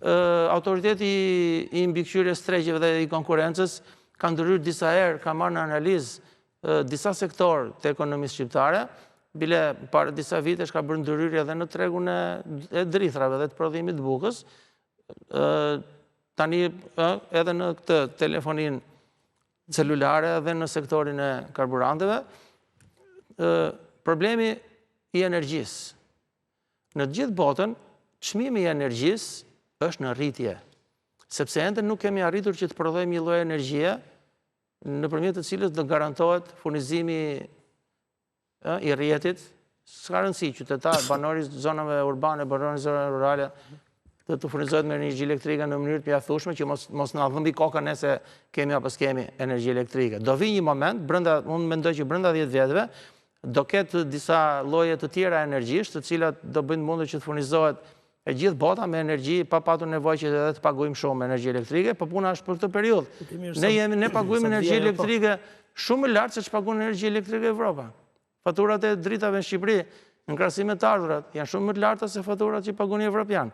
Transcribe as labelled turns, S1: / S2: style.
S1: autoriteti i mbikëqyrjes tregjive dhe i konkurrencës ka ndryrë disa herë, ka marrë në analizë disa sektor të ekonomisë shqiptare, bile para disa vitesh ka bërë ndryrje edhe në tregun e drithrave dhe të prodhimit të bukës, tani edhe në këtë telefonin celulare dhe në sektorin e karburanteve, problemi i energjisë. Në gjithë botën, çmimi i energjisë është në rritje, sepse ende nuk kemi arritur që të prodhojmë një lloj energjie nëpërmjet të cilës do garantohet furnizimi i rrjetit, s'ka rëndësi qytetar, banori zonave urbane, banori zonave rurale, të furnizohet me energji elektrike në mënyrë të mjaftueshme që mos na dhëmbi koka nëse kemi apo s'kemi energji elektrike. Do vi një moment, unë mendoj që brenda 10 vjetëve, do ketë disa lloje të tjera energjish, të cilat do bëjnë mundur që të furnizohet e gjithë bota me energji, pa patur nevojë që edhe të paguajmë shumë energji elektrike, por puna është për këtë periudhë. Ne paguajmë energji elektrike shumë më lart se ç'paguon energji elektrike Evropa. Faturat e dritave në Shqipëri, në krahasim me të ardhurat, janë shumë më të larta se faturat që paguani evropian.